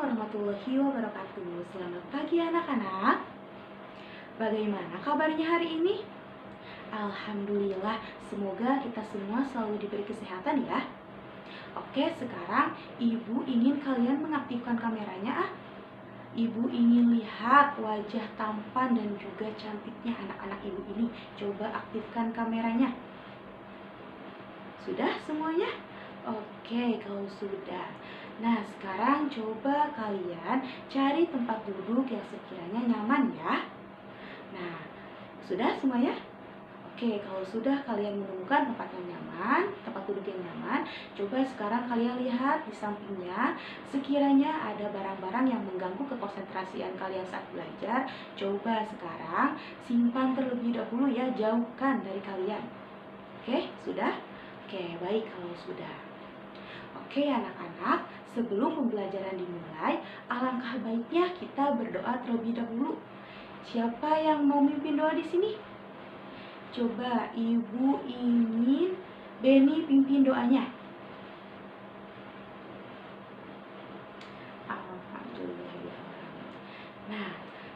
warahmatullahi wabarakatuh. Selamat pagi anak-anak. Bagaimana kabarnya hari ini? Alhamdulillah, semoga kita semua selalu diberi kesehatan ya. Oke, sekarang Ibu ingin kalian mengaktifkan kameranya. Ibu ingin lihat wajah tampan dan juga cantiknya anak-anak Ibu ini. Coba aktifkan kameranya. Sudah semuanya? Oke, kalau sudah. Nah, sekarang coba kalian cari tempat duduk yang sekiranya nyaman ya. Nah, sudah semuanya? Oke, kalau sudah kalian menemukan tempat yang nyaman, tempat duduk yang nyaman, coba sekarang kalian lihat di sampingnya, sekiranya ada barang-barang yang mengganggu kekonsentrasian kalian saat belajar, coba sekarang simpan terlebih dahulu ya, jauhkan dari kalian. Oke, sudah? Oke, baik kalau sudah. Oke anak-anak, sebelum pembelajaran dimulai, alangkah baiknya kita berdoa terlebih dahulu. Siapa yang mau mimpin doa di sini? Coba Ibu ingin Beni pimpin doanya. Alhamdulillah. Nah,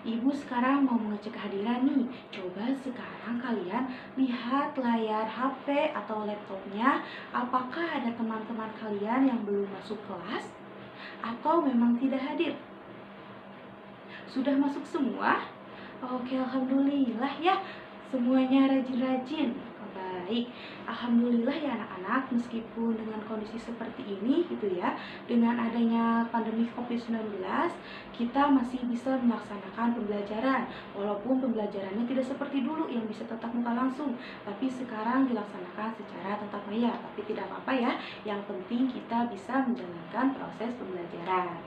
Ibu sekarang mau mengecek kehadiran nih. Coba sekarang kalian lihat layar HP atau laptopnya. Apakah ada teman-teman kalian yang belum masuk kelas? Atau memang tidak hadir? Sudah masuk semua? Oke, alhamdulillah ya. Semuanya rajin-rajin. Baik, alhamdulillah ya anak-anak, meskipun dengan kondisi seperti ini gitu ya, dengan adanya pandemi COVID-19, kita masih bisa melaksanakan pembelajaran. Walaupun pembelajarannya tidak seperti dulu yang bisa tatap muka langsung, tapi sekarang dilaksanakan secara tatap maya. Tapi tidak apa-apa ya, yang penting kita bisa menjalankan proses pembelajaran.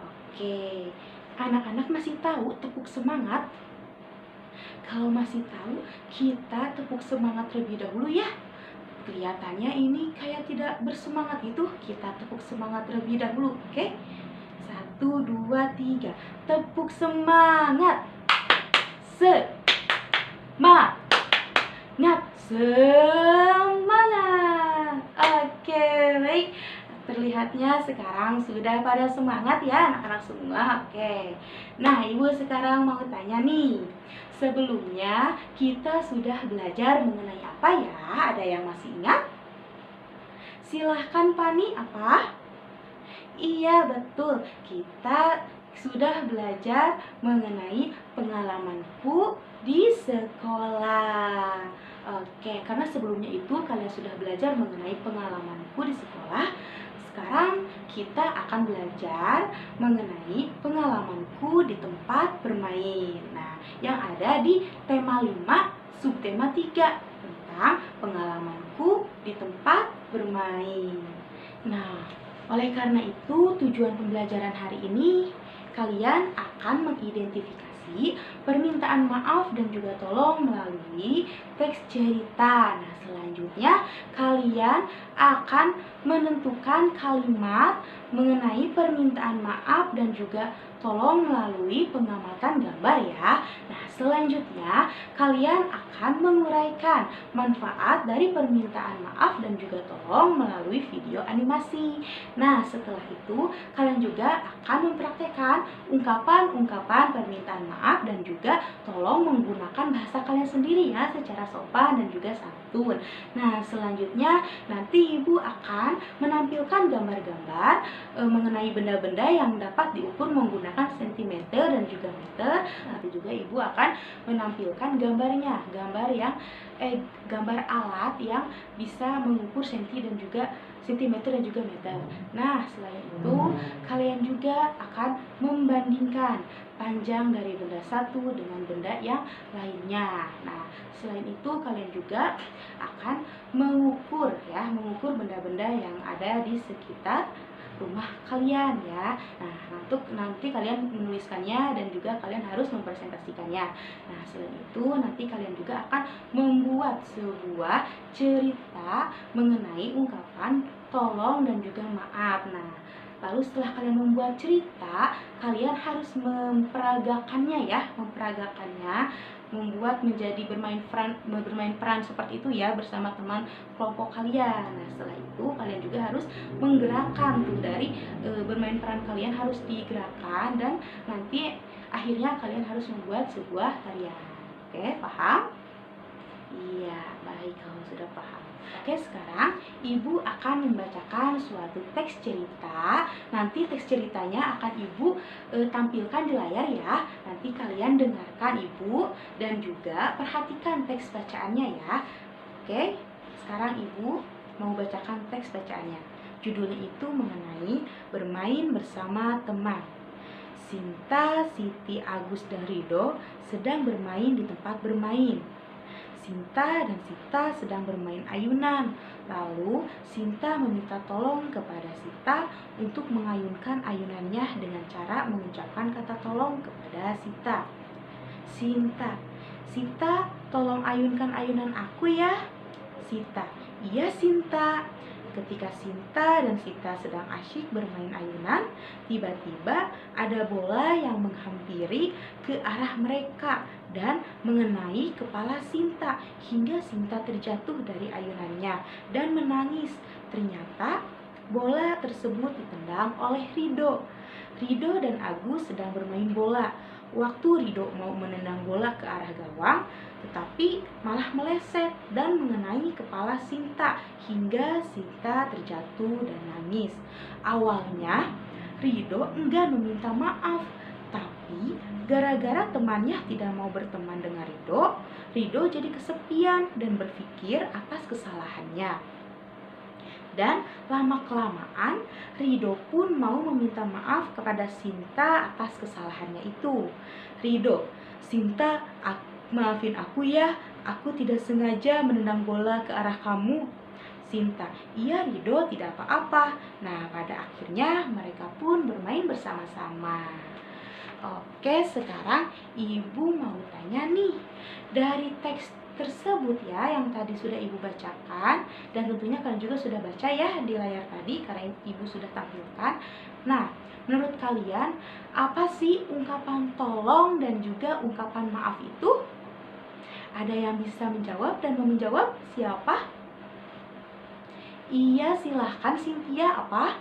Oke, anak-anak masih tahu tepuk semangat? Kalau masih tahu, kita tepuk semangat terlebih dahulu ya. Kelihatannya ini kayak tidak bersemangat gitu. Kita tepuk semangat terlebih dahulu, oke? 1, 2, 3. Tepuk semangat. Semangat. Semangat. Oke, baik. Terlihatnya sekarang sudah pada semangat ya anak-anak semua. Oke. Nah, Ibu sekarang mau tanya nih. Sebelumnya kita sudah belajar mengenai apa ya? Ada yang masih ingat? Silahkan Pani, apa? Iya, betul. Kita sudah belajar mengenai pengalamanku di sekolah. Oke, karena sebelumnya itu kalian sudah belajar mengenai pengalamanku di sekolah. Sekarang kita akan belajar mengenai pengalamanku di tempat bermain. Nah, yang ada di tema 5, subtema 3 tentang pengalamanku di tempat bermain. Nah, oleh karena itu tujuan pembelajaran hari ini kalian akan mengidentifikasi permintaan maaf dan juga tolong melalui teks cerita. Nah, selanjutnya kalian akan menentukan kalimat mengenai permintaan maaf dan juga tolong melalui pengamatan gambar ya. Nah, selanjutnya kalian akan menguraikan manfaat dari permintaan maaf dan juga tolong melalui video animasi. Nah, setelah itu kalian juga akan mempraktekkan ungkapan-ungkapan permintaan maaf dan juga tolong menggunakan bahasa kalian sendiri ya, secara sopan dan juga santun. Nah, selanjutnya nanti Ibu akan menampilkan gambar-gambar mengenai benda-benda yang dapat diukur menggunakan sentimeter dan juga meter. Nanti juga Ibu akan menampilkan gambarnya, gambar alat yang bisa mengukur senti dan juga sentimeter dan juga meter. Nah, selain itu kalian juga akan membandingkan panjang dari benda satu dengan benda yang lainnya. Nah, selain itu kalian juga akan mengukur benda-benda yang ada di sekitar rumah kalian ya. Nah, nanti kalian menuliskannya dan juga kalian harus mempresentasikannya. Nah, selain itu nanti kalian juga akan membuat sebuah cerita mengenai ungkapan tolong dan juga maaf. Nah, lalu setelah kalian membuat cerita, kalian harus memperagakannya ya, membuat menjadi bermain peran seperti itu ya bersama teman kelompok kalian. Nah, setelah itu kalian juga harus menggerakkan tuh dari bermain peran kalian harus digerakkan dan nanti akhirnya kalian harus membuat sebuah karya. Oke, paham? Iya, baik kalau sudah paham. Oke, sekarang Ibu akan membacakan suatu teks cerita. Nanti teks ceritanya akan Ibu tampilkan di layar ya. Nanti kalian dengarkan Ibu dan juga perhatikan teks bacaannya ya. Oke, sekarang Ibu mau bacakan teks bacaannya. Judulnya itu mengenai bermain bersama teman. Sinta, Siti, Agus, dan Rido sedang bermain di tempat bermain. Sinta dan Sita sedang bermain ayunan. Lalu Sinta meminta tolong kepada Sita untuk mengayunkan ayunannya dengan cara mengucapkan kata tolong kepada Sita. Sinta, Sita, tolong ayunkan ayunan aku ya. Sita, iya Sinta. Ketika Sinta dan Sita sedang asyik bermain ayunan, tiba-tiba ada bola yang menghampiri ke arah mereka dan mengenai kepala Sinta hingga Sinta terjatuh dari ayunannya dan menangis. Ternyata bola tersebut ditendang oleh Rido. Rido dan Agus sedang bermain bola. Waktu Rido mau menendang bola ke arah gawang, tetapi malah meleset dan mengenai kepala Sinta hingga Sinta terjatuh dan nangis. Awalnya Rido enggan meminta maaf, tapi gara-gara temannya tidak mau berteman dengan Rido, Rido jadi kesepian dan berpikir atas kesalahannya. Dan lama-kelamaan Rido pun mau meminta maaf kepada Sinta atas kesalahannya itu. Rido, Sinta, maafin aku ya, aku tidak sengaja menendang bola ke arah kamu. Sinta, iya Rido, tidak apa-apa. Nah, pada akhirnya mereka pun bermain bersama-sama. Oke, sekarang Ibu mau tanya nih, dari teks tersebut ya yang tadi sudah Ibu bacakan dan tentunya kalian juga sudah baca ya di layar tadi karena Ibu sudah tampilkan. Nah, menurut kalian apa sih ungkapan tolong dan juga ungkapan maaf itu? Ada yang bisa menjawab dan mau menjawab siapa? Iya, silahkan Cynthia. Apa?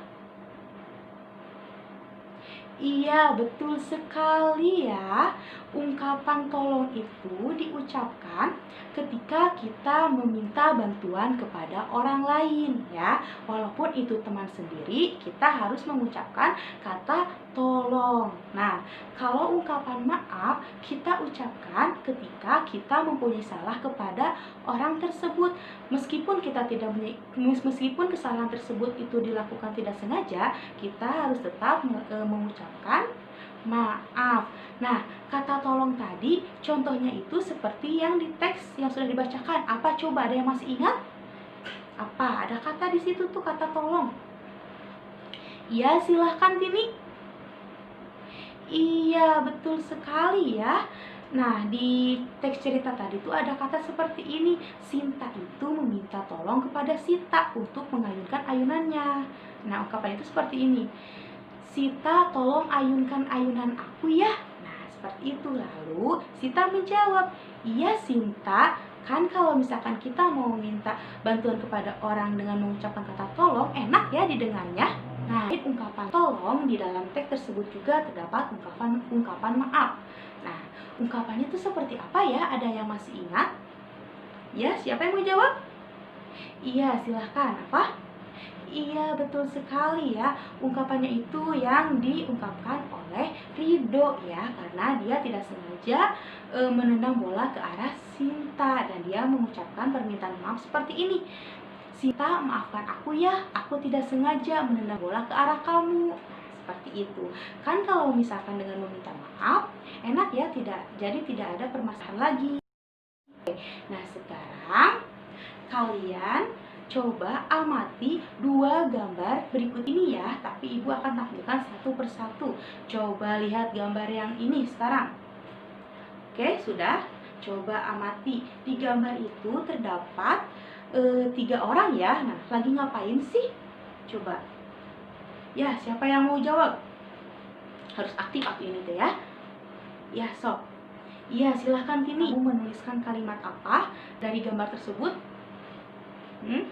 Iya, betul sekali ya. Ungkapan tolong itu diucapkan ketika kita meminta bantuan kepada orang lain ya. Walaupun itu teman sendiri, kita harus mengucapkan kata tolong. Nah, kalau ungkapan maaf kita ucapkan ketika kita mempunyai salah kepada orang tersebut. Meskipun kesalahan tersebut itu dilakukan tidak sengaja, kita harus tetap mengucapkan maaf. Nah, kata tolong tadi contohnya itu seperti yang di teks yang sudah dibacakan. Apa coba, ada yang masih ingat? Apa? Ada kata di situ tuh kata tolong. Iya, silahkan Tini. Iya, betul sekali ya. Nah, di teks cerita tadi tuh ada kata seperti ini. Sinta itu meminta tolong kepada Sita untuk mengayunkan ayunannya. Nah, ungkapan itu seperti ini. Sita, tolong ayunkan ayunan aku ya. Nah, seperti itu. Lalu Sita menjawab, iya Sinta, kan kalau misalkan kita mau minta bantuan kepada orang dengan mengucapkan kata tolong, enak ya didengarnya. Nah, ungkapan tolong di dalam teks tersebut juga terdapat ungkapan maaf. Nah, ungkapannya itu seperti apa ya? Ada yang masih ingat? Ya, siapa yang mau jawab? Iya, silahkan. Apa? Iya, betul sekali ya. Ungkapannya itu yang diungkapkan oleh Rido ya, karena dia tidak sengaja menendang bola ke arah Sinta dan dia mengucapkan permintaan maaf seperti ini. Sinta, maafkan aku ya, aku tidak sengaja menendang bola ke arah kamu. Nah, seperti itu. Kan kalau misalkan dengan meminta maaf, enak ya, jadi tidak ada permasalahan lagi. Nah, sekarang kalian coba amati dua gambar berikut ini ya, tapi Ibu akan tampilkan satu persatu. Coba lihat gambar yang ini sekarang. Oke, sudah? Coba amati. Di gambar itu terdapat 3 orang ya. Nah, lagi ngapain sih? Coba. Ya, siapa yang mau jawab? Harus aktif ini tuh ya. Ya, sob. Iya, silahkan Tini. Kamu menuliskan kalimat apa dari gambar tersebut? Hmm?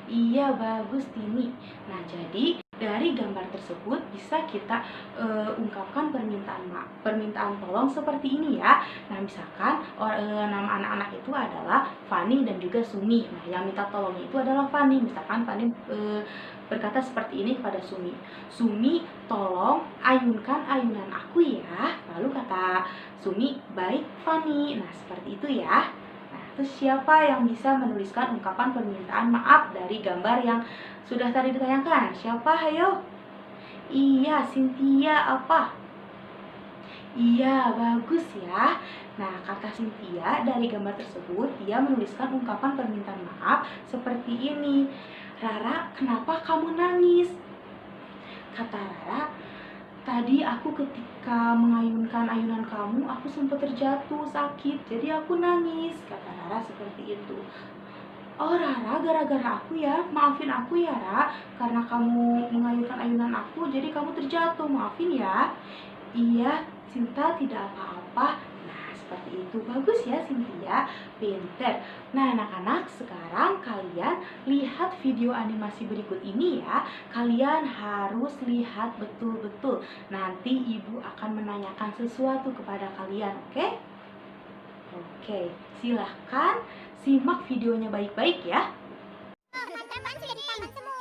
Iya, bagus Tini. Nah, jadi dari gambar tersebut bisa kita ungkapkan permintaan tolong seperti ini ya. Nah, misalkan nama anak-anak itu adalah Fani dan juga Sumi. Nah, yang minta tolongnya itu adalah Fani. Misalkan Fani berkata seperti ini kepada Sumi. Sumi, tolong ayunkan ayunan aku ya. Lalu kata Sumi, baik Fani. Nah, seperti itu ya. Terus siapa yang bisa menuliskan ungkapan permintaan maaf dari gambar yang sudah tadi ditayangkan? Siapa? Ayo. Iya, Cynthia apa? Iya, bagus ya. Nah, kata Cynthia dari gambar tersebut, dia menuliskan ungkapan permintaan maaf seperti ini. Rara, kenapa kamu nangis? Kata Rara, tadi aku ketika mengayunkan ayunan kamu, aku sempat terjatuh sakit, jadi aku nangis. Kata Rara seperti itu. Oh Rara, gara-gara aku ya, maafin aku ya Rara, karena kamu mengayunkan ayunan aku, jadi kamu terjatuh, maafin ya. Iya, Cinta tidak apa-apa. Nah, seperti itu. Bagus ya Cynthia, pinter. Nah anak-anak, sekarang kalian lihat video animasi berikut ini ya. Kalian harus lihat betul-betul. Nanti ibu akan menanyakan sesuatu kepada kalian, oke? Oke, silahkan simak videonya baik-baik ya. Teman-teman sudah di taman semua.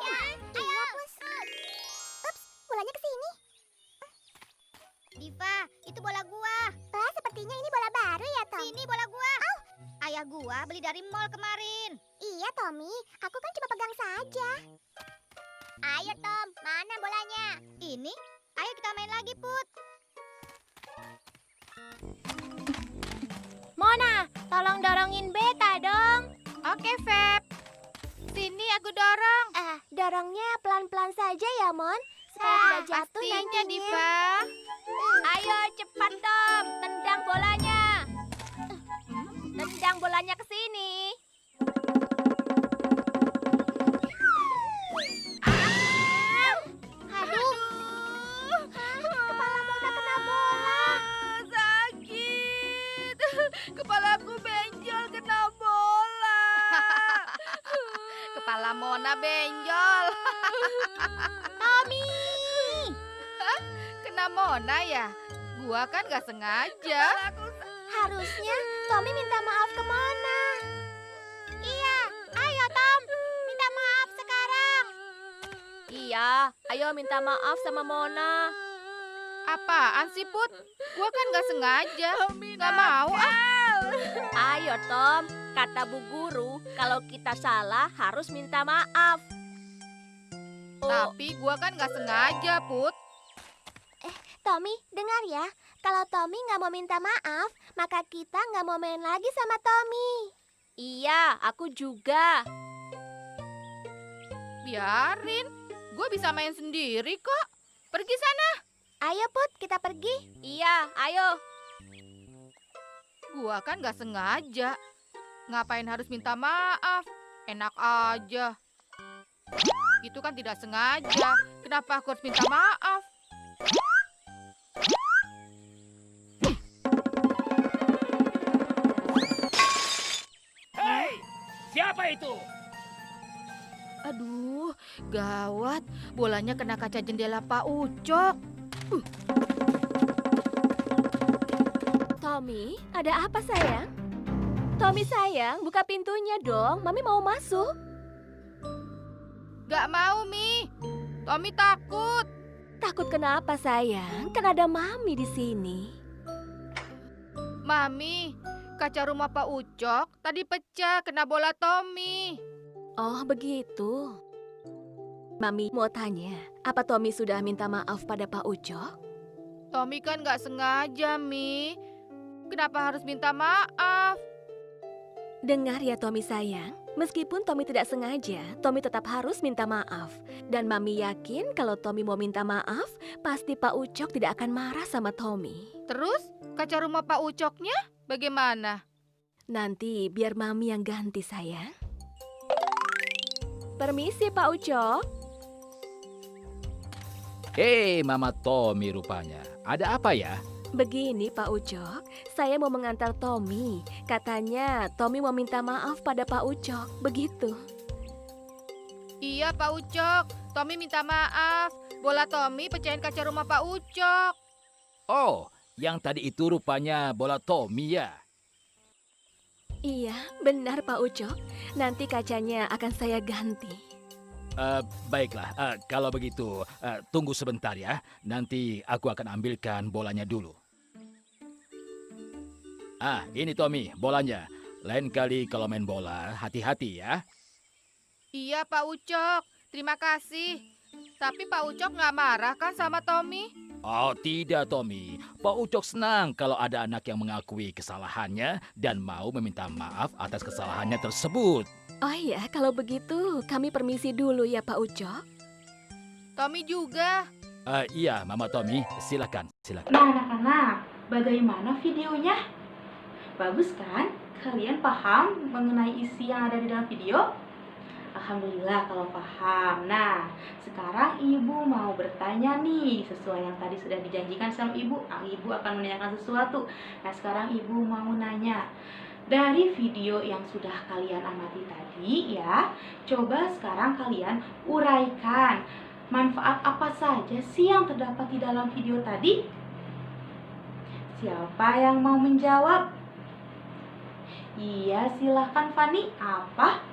Iya, Pus. Ups, bolanya ke sini. Diva, itu bola gua. Wah, sepertinya ini bola baru ya, Tom. Ini bola gua. Ayah gua beli dari mall kemarin. Iya, Tommy. Aku kan cuma pegang saja. Ayo, Tom. Mana bolanya? Ini. Ayo kita main lagi, Put. Mona, tolong dorongin Beta dong. Oke, Feb. Sini aku dorong. Dorongnya pelan-pelan saja ya, Mon. Supaya tidak jatuh nantinya. Diva. Ayo cepat, Tom. Tendang bolanya. Tendang bolanya ke sini. Aduh. Kepala Mona kena bola. Sakit. Kepalaku benjol kena bola. Kepala Mona benjol. Tommy. Kena Mona ya? Gua kan gak sengaja. Harusnya Tommy minta maaf ke Mona. Iya, ayo Tom, minta maaf sekarang. Iya, ayo minta maaf sama Mona. Apaan sih, Put? Gua kan gak sengaja. Gak mau ah. Ayo Tom, kata Bu Guru, kalau kita salah harus minta maaf. Tapi gua kan gak sengaja, Put. Tommy, dengar ya. Kalau Tommy nggak mau minta maaf, maka kita nggak mau main lagi sama Tommy. Iya, aku juga. Biarin. Gua bisa main sendiri kok. Pergi sana. Ayo Put, kita pergi. Iya, ayo. Gua kan gak sengaja. Ngapain harus minta maaf? Enak aja. Itu kan tidak sengaja. Kenapa aku harus minta maaf? Hei, siapa itu? Aduh, gawat. Bolanya kena kaca jendela Pak Ucok. Tommy, ada apa sayang? Tommy sayang, buka pintunya dong. Mami mau masuk. Gak mau, Mi. Tommy takut. Takut kenapa sayang? Kan ada Mami di sini. Mami, kaca rumah Pak Ucok tadi pecah kena bola Tommy. Oh, begitu. Mami mau tanya, apa Tommy sudah minta maaf pada Pak Ucok? Tommy kan gak sengaja, Mi. Kenapa harus minta maaf? Dengar ya Tommy sayang, meskipun Tommy tidak sengaja, Tommy tetap harus minta maaf. Dan Mami yakin kalau Tommy mau minta maaf, pasti Pak Ucok tidak akan marah sama Tommy. Terus, kaca rumah Pak Ucoknya bagaimana? Nanti biar Mami yang ganti sayang. Permisi Pak Ucok. Hei, Mama Tommy rupanya. Ada apa ya? Begini Pak Ucok, saya mau mengantar Tommy. Katanya Tommy mau minta maaf pada Pak Ucok, begitu. Iya Pak Ucok, Tommy minta maaf. Bola Tommy pecahin kaca rumah Pak Ucok. Oh, yang tadi itu rupanya bola Tommy ya? Iya, benar Pak Ucok. Nanti kacanya akan saya ganti. Baiklah, kalau begitu tunggu sebentar ya. Nanti aku akan ambilkan bolanya dulu. Ini Tommy, bolanya. Lain kali kalau main bola, hati-hati ya. Iya Pak Ucok, terima kasih. Tapi Pak Ucok nggak marah kan sama Tommy? Oh tidak Tommy, Pak Ucok senang kalau ada anak yang mengakui kesalahannya dan mau meminta maaf atas kesalahannya tersebut. Oh iya, kalau begitu kami permisi dulu ya Pak Ucok. Tommy juga. Iya Mama Tommy, silakan. Nah, anak-anak, bagaimana videonya? Bagus kan? Kalian paham mengenai isi yang ada di dalam video? Alhamdulillah kalau paham. Nah, sekarang ibu mau bertanya nih, sesuai yang tadi sudah dijanjikan sama ibu. Ibu akan menanyakan sesuatu. Nah, sekarang ibu mau nanya. Dari video yang sudah kalian amati tadi ya, coba sekarang kalian uraikan manfaat apa saja sih yang terdapat di dalam video tadi? Siapa yang mau menjawab? Iya, silahkan Fani. Apa?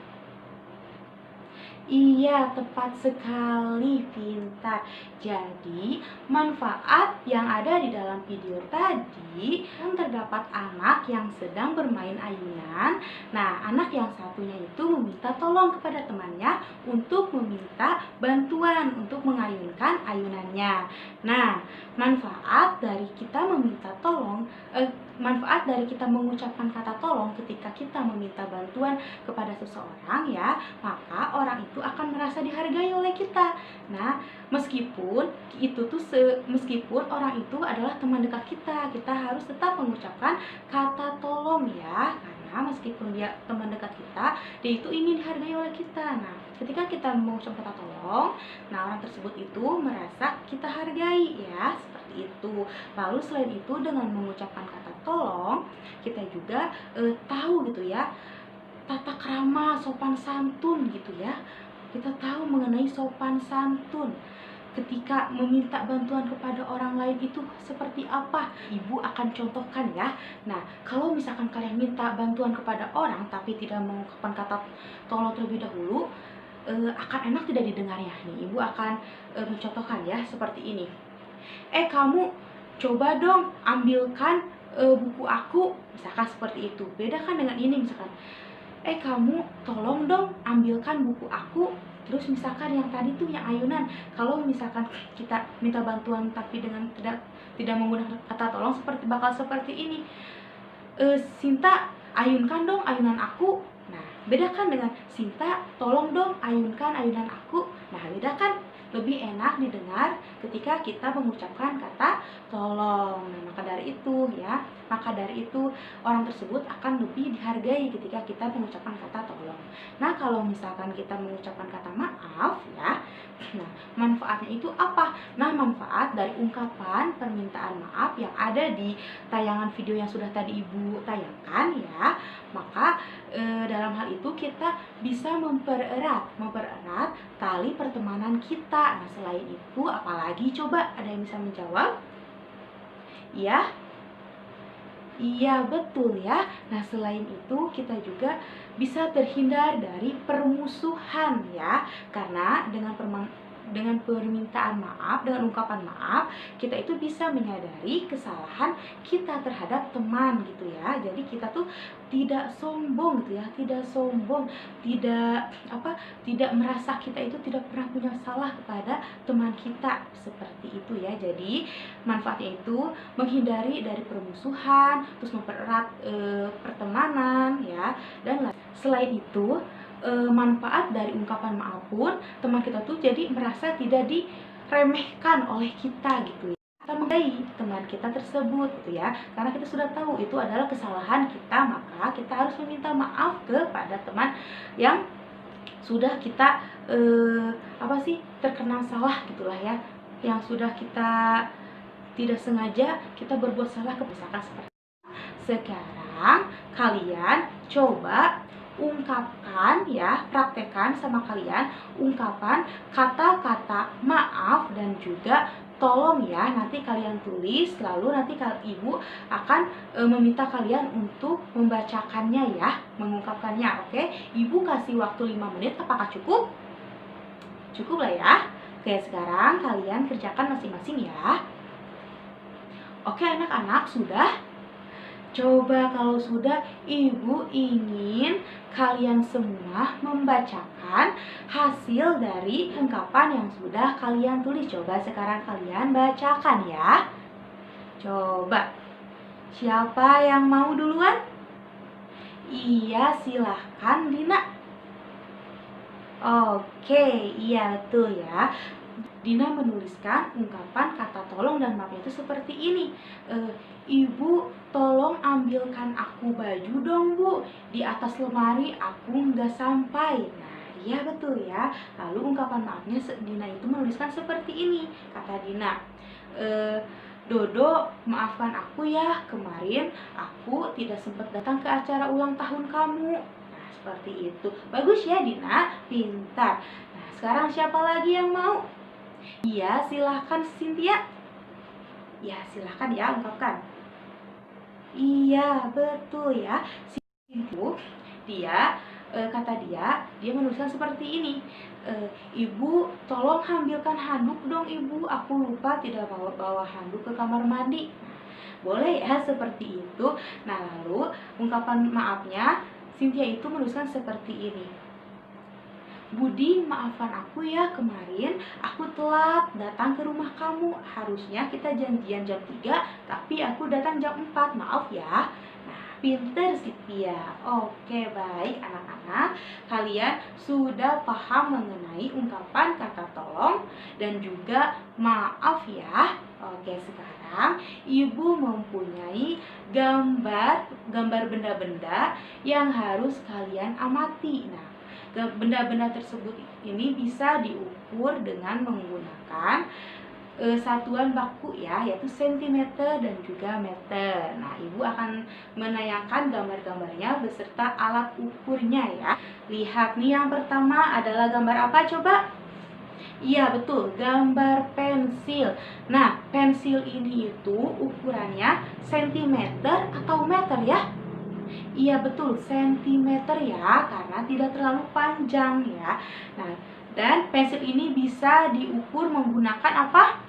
Iya, tepat sekali, pintar. Jadi, manfaat yang ada di dalam video tadi, yang terdapat anak yang sedang bermain ayunan. Nah, anak yang satunya itu meminta tolong kepada temannya untuk meminta bantuan untuk mengayunkan ayunannya. Nah, manfaat dari kita meminta tolong, manfaat dari kita mengucapkan kata tolong ketika kita meminta bantuan kepada seseorang ya, maka orang itu akan merasa dihargai oleh kita. Nah, meskipun orang itu adalah teman dekat kita, kita harus tetap mengucapkan kata tolong ya, karena meskipun dia teman dekat kita, dia itu ingin dihargai oleh kita. Nah, ketika kita mengucapkan kata tolong, nah orang tersebut itu merasa kita hargai ya, seperti itu. Lalu selain itu dengan mengucapkan kata tolong, kita juga tahu gitu ya, tata krama, sopan santun gitu ya. Kita tahu mengenai sopan santun ketika meminta bantuan kepada orang lain itu seperti apa. Ibu akan contohkan ya. Nah, kalau misalkan kalian minta bantuan kepada orang tapi tidak mengungkapkan kata tolong terlebih dahulu, akan enak tidak didengarnya. Nih, ibu akan mencontohkan ya seperti ini. Kamu coba dong ambilkan buku aku, misalkan seperti itu. Beda kan dengan ini, misalkan kamu tolong dong ambilkan buku aku. Terus misalkan yang tadi tuh yang ayunan, kalau misalkan kita minta bantuan tapi dengan tidak menggunakan kata tolong, bakal seperti ini. Sinta, ayunkan dong ayunan aku. Nah, beda kan dengan Sinta, tolong dong ayunkan ayunan aku. Nah, beda kan? Lebih enak didengar ketika kita mengucapkan kata tolong. Nah, maka dari itu orang tersebut akan lebih dihargai ketika kita mengucapkan kata tolong. Nah, kalau misalkan kita mengucapkan kata maaf ya, nah manfaatnya itu apa? Nah, manfaat dari ungkapan permintaan maaf yang ada di tayangan video yang sudah tadi ibu tayangkan ya, maka dalam hal itu kita bisa mempererat tali pertemanan kita. Nah, selain itu apalagi, coba ada yang bisa menjawab? Iya, betul ya. Nah, selain itu kita juga bisa terhindar dari permusuhan ya, karena dengan permintaan maaf, dengan ungkapan maaf, kita itu bisa menyadari kesalahan kita terhadap teman gitu ya. Jadi kita tuh tidak sombong gitu ya, tidak merasa kita itu tidak pernah punya salah kepada teman kita, seperti itu ya. Jadi manfaatnya itu menghindari dari permusuhan, terus mempererat pertemanan ya, dan selain itu manfaat dari ungkapan maaf pun, teman kita tuh jadi merasa tidak diremehkan oleh kita gitu ya. Kita menghargai teman kita tersebut gitu ya, karena kita sudah tahu itu adalah kesalahan kita, maka kita harus meminta maaf kepada teman yang sudah kita terkena salah gitulah ya, yang sudah kita tidak sengaja kita berbuat salah kebiasaan seperti itu. Sekarang kalian coba ungkapkan ya, praktekkan sama kalian ungkapan kata-kata maaf dan juga tolong ya. Nanti kalian tulis, lalu nanti ibu akan meminta kalian untuk membacakannya ya, mengungkapkannya. Oke, ibu kasih waktu 5 menit, apakah cukup? Cukup lah ya. Oke, sekarang kalian kerjakan masing-masing ya. Oke anak-anak, sudah? Coba kalau sudah, ibu ingin kalian semua membacakan hasil dari ungkapan yang sudah kalian tulis. Coba sekarang kalian bacakan ya. Coba, siapa yang mau duluan? Iya, silahkan Dina. Oke, iya betul ya. Dina menuliskan ungkapan kata tolong dan maafnya itu seperti ini. Ibu, tolong ambilkan aku baju dong Bu, di atas lemari aku nggak sampai. Nah, iya betul ya. Lalu ungkapan maafnya Dina itu menuliskan seperti ini. Kata Dina, Dodo, maafkan aku ya, kemarin aku tidak sempat datang ke acara ulang tahun kamu. Nah, seperti itu. Bagus ya Dina, pintar. Nah, sekarang siapa lagi yang mau? Iya, silahkan Cynthia. Ya, silahkan ya, ungkapkan. Iya, betul ya. Cynthia, kata dia menuliskan seperti ini. Ibu, tolong ambilkan handuk dong Ibu. Aku lupa tidak bawa handuk ke kamar mandi. Boleh ya, seperti itu. Nah, lalu ungkapan maafnya Cynthia itu menuliskan seperti ini. Budi, maafkan aku ya, kemarin aku telat datang ke rumah kamu. Harusnya kita janjian jam 3, tapi aku datang jam 4. Maaf ya. Nah, pinter Cynthia. Oke, baik anak-anak. Kalian sudah paham mengenai ungkapan kata tolong dan juga maaf ya. Oke, sekarang Ibu mempunyai gambar benda-benda yang harus kalian amati. Nah, benda-benda tersebut ini bisa diukur dengan menggunakan satuan baku ya, yaitu sentimeter dan juga meter. Nah, Ibu akan menayangkan gambar-gambarnya beserta alat ukurnya ya. Lihat nih, yang pertama adalah gambar apa coba? Iya betul, gambar pensil. Nah, pensil ini itu ukurannya sentimeter atau meter ya? Iya betul, sentimeter ya, karena tidak terlalu panjang ya. Nah, dan pensil ini bisa diukur menggunakan apa?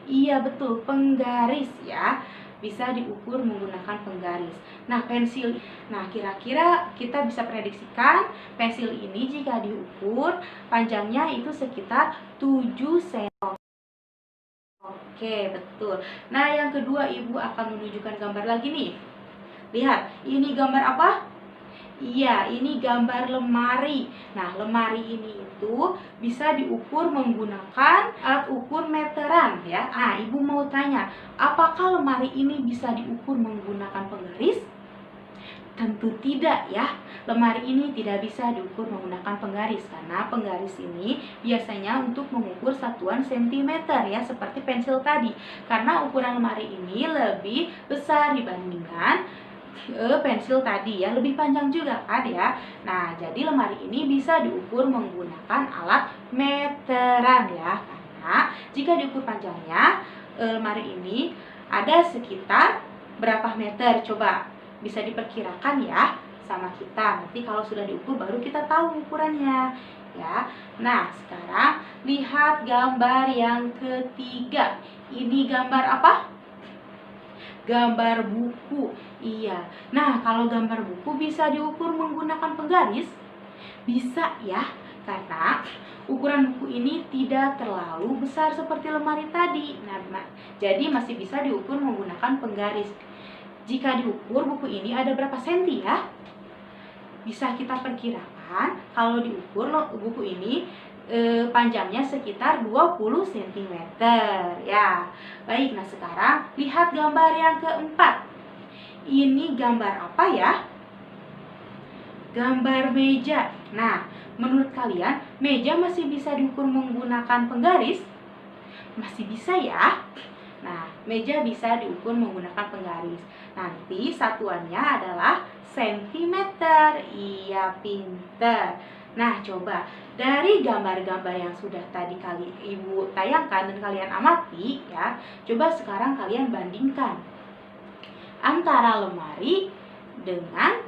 Iya betul, penggaris ya. Bisa diukur menggunakan penggaris. Nah, pensil. Nah, kira-kira kita bisa prediksikan pensil ini jika diukur panjangnya itu sekitar 7 cm. Oke, betul. Nah, yang kedua Ibu akan menunjukkan gambar lagi nih. Lihat, ini gambar apa? Iya, ini gambar lemari. Nah, lemari ini itu bisa diukur menggunakan alat ukur meteran ya. Nah, Ibu mau tanya, apakah lemari ini bisa diukur menggunakan penggaris? Tentu tidak ya. Lemari ini tidak bisa diukur menggunakan penggaris karena penggaris ini biasanya untuk mengukur satuan sentimeter ya, seperti pensil tadi. Karena ukuran lemari ini lebih besar dibandingkan pensil tadi ya, lebih panjang juga kan ya. Nah, jadi lemari ini bisa diukur menggunakan alat meteran ya, karena jika diukur panjangnya lemari ini ada sekitar berapa meter, coba bisa diperkirakan ya sama kita. Nanti kalau sudah diukur baru kita tahu ukurannya ya. Nah, sekarang lihat gambar yang ketiga. Ini gambar apa? Gambar buku. Iya. Nah, kalau gambar buku bisa diukur menggunakan penggaris? Bisa ya, karena ukuran buku ini tidak terlalu besar seperti lemari tadi. Nah, jadi masih bisa diukur menggunakan penggaris. Jika diukur buku ini ada berapa senti ya? Bisa kita perkirakan kalau diukur buku ini panjangnya sekitar 20 cm ya. Baik, nah sekarang lihat gambar yang keempat. Ini gambar apa ya? Gambar meja. Nah, menurut kalian meja masih bisa diukur menggunakan penggaris? Masih bisa ya. Nah, meja bisa diukur menggunakan penggaris. Nanti satuannya adalah sentimeter. Iya, pinter. Nah, coba dari gambar-gambar yang sudah tadi Ibu tayangkan dan kalian amati ya, coba sekarang kalian bandingkan antara lemari dengan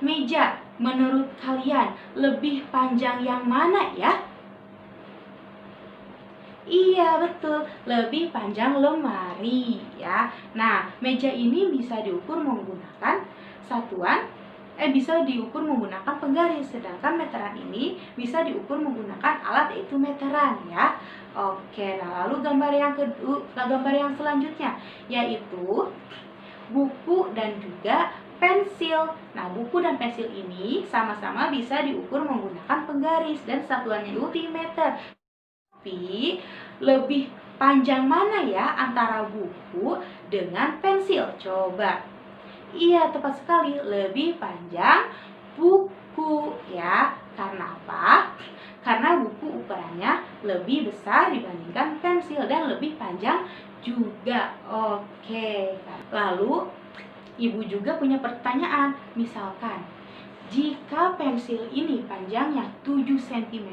meja. Menurut kalian lebih panjang yang mana ya? Iya, betul, lebih panjang lemari ya. Nah, meja ini bisa diukur menggunakan bisa diukur menggunakan penggaris, sedangkan meteran ini bisa diukur menggunakan alat, yaitu meteran ya. Oke, nah lalu gambar yang selanjutnya yaitu buku dan juga pensil. Nah, buku dan pensil ini sama-sama bisa diukur menggunakan penggaris dan satuannya itu sentimeter. Tapi lebih panjang mana ya antara buku dengan pensil? Coba. Iya, tepat sekali, lebih panjang buku ya. Karena apa? Karena buku ukurannya lebih besar dibandingkan pensil dan lebih panjang juga. Oke. Lalu Ibu juga punya pertanyaan. Misalkan jika pensil ini panjangnya 7 cm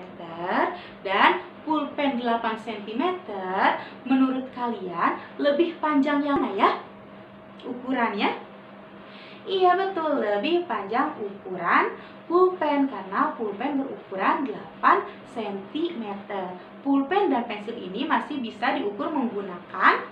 dan pulpen 8 cm, menurut kalian lebih panjang yang mana ya ukurannya? Iya, betul, lebih panjang ukuran pulpen karena pulpen berukuran 8 cm. Pulpen dan pensil ini masih bisa diukur menggunakan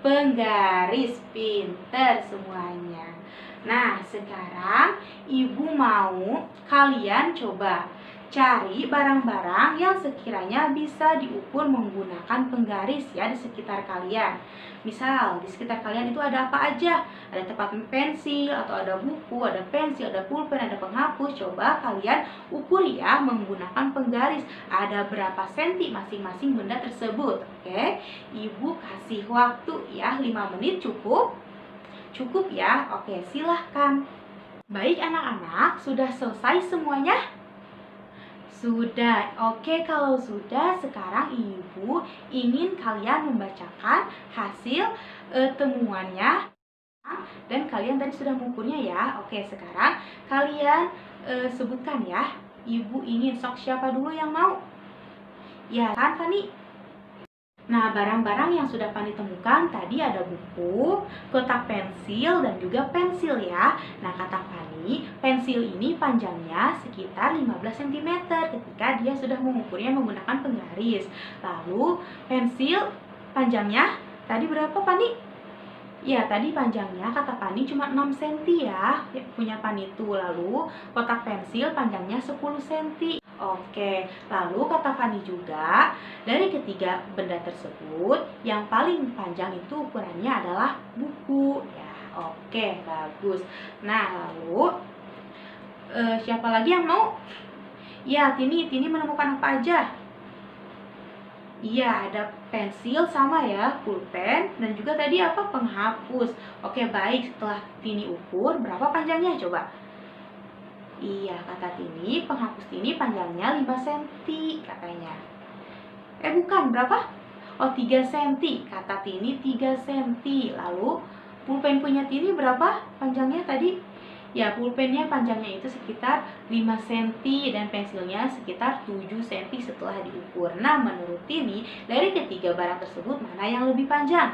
penggaris. Pinter semuanya. Nah, sekarang Ibu mau kalian coba cari barang-barang yang sekiranya bisa diukur menggunakan penggaris ya di sekitar kalian. Misal, di sekitar kalian itu ada apa aja? Ada tempat pensil, atau ada buku, ada pensil, ada pulpen, ada penghapus. Coba kalian ukur ya menggunakan penggaris. Ada berapa senti masing-masing benda tersebut. Oke, Ibu kasih waktu ya 5 menit cukup? Cukup ya? Oke, silahkan. Baik anak-anak, sudah selesai semuanya? Sudah. Oke, kalau sudah, sekarang Ibu ingin kalian membacakan hasil temuannya dan kalian tadi sudah mengukurnya ya. Oke, sekarang kalian sebutkan ya. Ibu ingin sok siapa dulu yang mau? Ya kan, Fani? Nah, barang-barang yang sudah Fani temukan tadi ada buku, kotak pensil, dan juga pensil ya. Nah, kata Fani, pensil ini panjangnya sekitar 15 cm ketika dia sudah mengukurnya menggunakan penggaris. Lalu, pensil panjangnya tadi berapa, Fani? Ya, tadi panjangnya kata Fani cuma 6 cm ya, punya Fani itu. Lalu, kotak pensil panjangnya 10 cm. Oke, lalu kata Fani juga, dari ketiga benda tersebut, yang paling panjang itu ukurannya adalah buku. Ya, oke, bagus. Nah, lalu siapa lagi yang mau? Ya, Tini menemukan apa aja? Iya, ada pensil sama ya, pulpen, dan juga tadi apa? Penghapus. Oke, baik, setelah Tini ukur, berapa panjangnya? Coba. Iya, kata Tini, penghapus Tini panjangnya 5 cm katanya. Bukan, berapa? Oh, 3 cm, kata Tini 3 cm. Lalu, pulpen punya Tini berapa panjangnya tadi? Ya, pulpennya panjangnya itu sekitar 5 cm dan pensilnya sekitar 7 cm setelah diukur. Nah, menurut Tini, dari ketiga barang tersebut mana yang lebih panjang?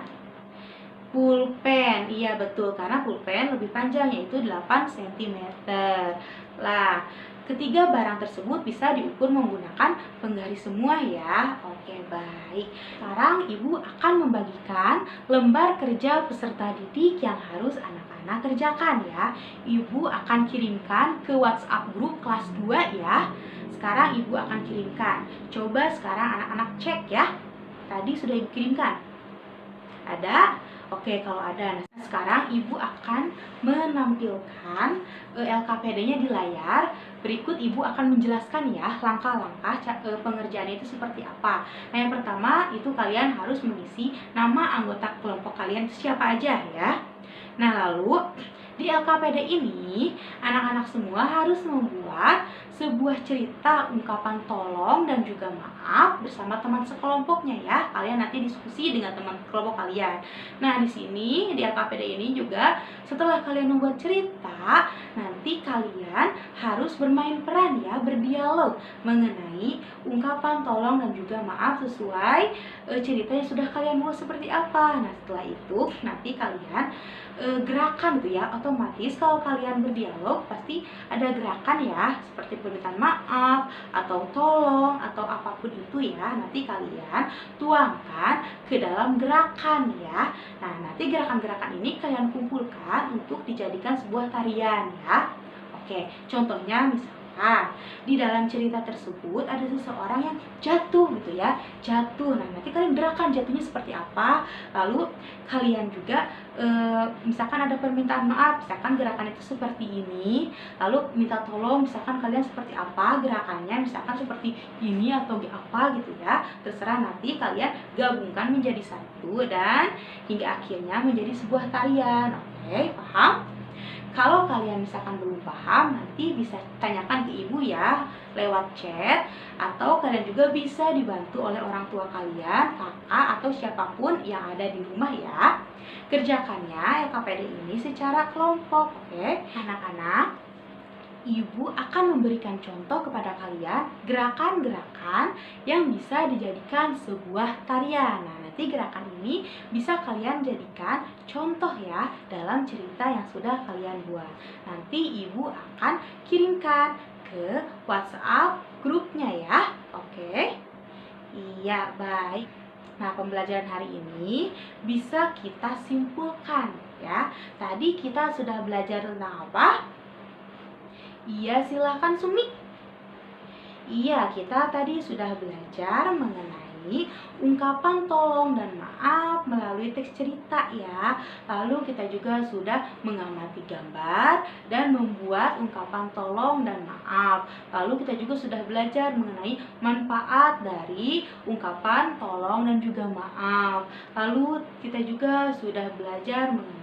Pulpen, iya betul, karena pulpen lebih panjang yaitu 8 cm. Lah, ketiga barang tersebut bisa diukur menggunakan penggaris semua ya. Oke, baik. Sekarang Ibu akan membagikan lembar kerja peserta didik yang harus anak-anak kerjakan ya. Ibu akan kirimkan ke WhatsApp grup kelas 2 ya. Sekarang Ibu akan kirimkan. Coba sekarang anak-anak cek ya. Tadi sudah Ibu kirimkan. Ada? Oke, kalau ada. Nah, sekarang Ibu akan menampilkan LKPD-nya di layar. Berikut Ibu akan menjelaskan ya langkah-langkah pengerjaan itu seperti apa. Nah, yang pertama itu kalian harus mengisi nama anggota kelompok kalian itu siapa aja ya. Nah, lalu di LKPD ini anak-anak semua harus membuat sebuah cerita ungkapan tolong dan juga maaf bersama teman sekelompoknya ya. Kalian nanti diskusi dengan teman kelompok kalian. Nah, di sini di LKPD ini juga setelah kalian membuat cerita, nanti kalian harus bermain peran ya, berdialog mengenai ungkapan tolong dan juga maaf sesuai cerita yang sudah kalian buat seperti apa. Nah, setelah itu nanti kalian gerakan tuh ya, otomatis kalau kalian berdialog pasti ada gerakan ya, seperti permintaan maaf atau tolong atau apapun itu ya, nanti kalian tuangkan ke dalam gerakan ya. Nah, nanti gerakan-gerakan ini kalian kumpulkan untuk dijadikan sebuah tarian ya. Oke, contohnya misalkan di dalam cerita tersebut ada seseorang yang jatuh gitu ya, jatuh. Nah, nanti kalian gerakan jatuhnya seperti apa. Lalu kalian juga misalkan ada permintaan maaf, misalkan gerakan itu seperti ini. Lalu minta tolong, misalkan kalian seperti apa gerakannya, misalkan seperti ini atau apa gitu ya. Terserah, nanti kalian gabungkan menjadi satu dan hingga akhirnya menjadi sebuah tarian. Oke, paham? Kalau kalian misalkan belum paham, nanti bisa tanyakan ke ibu ya lewat chat, atau kalian juga bisa dibantu oleh orang tua kalian, kakak, atau siapapun yang ada di rumah ya. Kerjakannya LKPD ini secara kelompok, oke? Anak-anak, ibu akan memberikan contoh kepada kalian gerakan-gerakan yang bisa dijadikan sebuah tarian. Nah, nanti gerakan ini bisa kalian jadikan contoh ya dalam cerita yang sudah kalian buat. Nanti ibu akan kirimkan ke WhatsApp grupnya ya. Oke? Iya, baik. Nah, pembelajaran hari ini bisa kita simpulkan ya. Tadi kita sudah belajar tentang apa? Iya, silakan Sumi. Iya, kita tadi sudah belajar mengenai ungkapan tolong dan maaf melalui teks cerita ya. Lalu kita juga sudah mengamati gambar dan membuat ungkapan tolong dan maaf. Lalu kita juga sudah belajar mengenai manfaat dari ungkapan tolong dan juga maaf. Lalu kita juga sudah belajar mengenai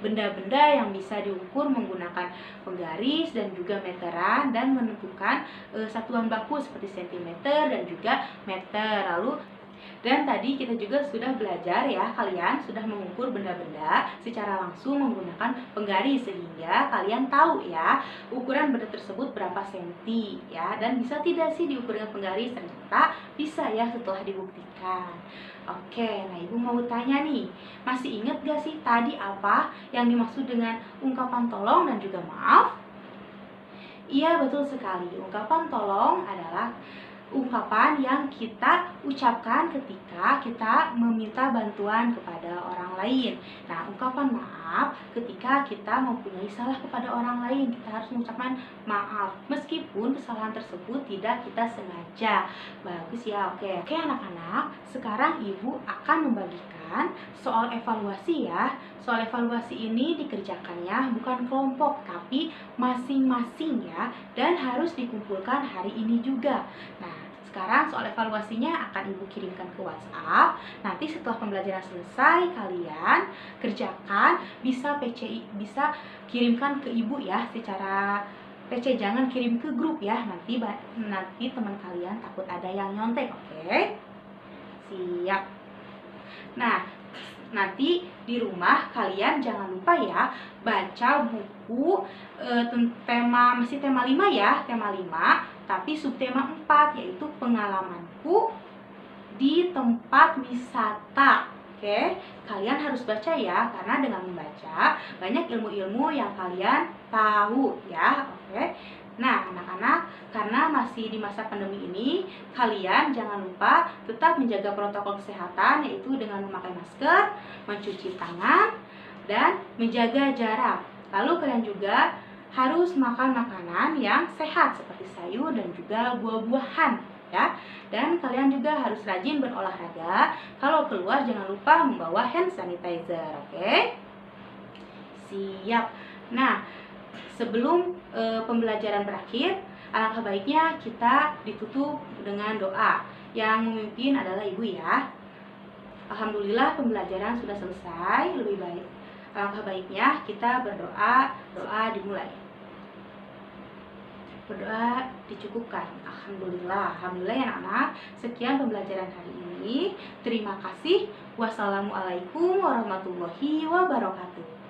benda-benda yang bisa diukur menggunakan penggaris dan juga meteran dan menentukan satuan baku seperti sentimeter dan juga meter. Lalu dan tadi kita juga sudah belajar ya, kalian sudah mengukur benda-benda secara langsung menggunakan penggaris sehingga kalian tahu ya ukuran benda tersebut berapa senti ya, dan bisa tidak sih diukur dengan penggaris. Ternyata bisa ya setelah dibuktikan. Oke, nah ibu mau tanya nih, masih ingat gak sih tadi apa yang dimaksud dengan ungkapan tolong dan juga maaf? Iya, betul sekali. Ungkapan tolong adalah ungkapan yang kita ucapkan ketika kita meminta bantuan kepada orang lain. Nah, ungkapan maaf ketika kita mempunyai salah kepada orang lain, kita harus mengucapkan maaf meskipun kesalahan tersebut tidak kita sengaja. Bagus ya, oke. Oke anak-anak, sekarang ibu akan membagikan soal evaluasi ya. Soal evaluasi ini dikerjakannya bukan kelompok tapi masing-masing ya, dan harus dikumpulkan hari ini juga. Nah, sekarang soal evaluasinya akan ibu kirimkan ke WhatsApp. Nanti setelah pembelajaran selesai kalian kerjakan, bisa bisa kirimkan ke ibu ya secara PC, jangan kirim ke grup ya. Nanti teman kalian takut ada yang nyontek, oke? Siap. Nah, nanti di rumah kalian jangan lupa ya baca buku masih tema 5 ya, tema 5, tapi subtema 4 yaitu pengalamanku di tempat wisata. Oke, kalian harus baca ya, karena dengan membaca banyak ilmu-ilmu yang kalian tahu ya. Oke. Nah, anak-anak, karena masih di masa pandemi ini, kalian jangan lupa tetap menjaga protokol kesehatan, yaitu dengan memakai masker, mencuci tangan, dan menjaga jarak. Lalu kalian juga harus makan makanan yang sehat seperti sayur dan juga buah-buahan ya. Dan kalian juga harus rajin berolahraga. Kalau keluar jangan lupa membawa hand sanitizer, oke? Siap. Nah, sebelum pembelajaran berakhir, alangkah baiknya kita ditutup dengan doa. Yang memimpin adalah ibu ya. Alhamdulillah pembelajaran sudah selesai. Lebih baik, alangkah baiknya kita berdoa. Doa dimulai. berdoa dicukupkan. Alhamdulillah. Alhamdulillah ya anak-anak. Sekian pembelajaran hari ini. Terima kasih. Wassalamualaikum warahmatullahi wabarakatuh.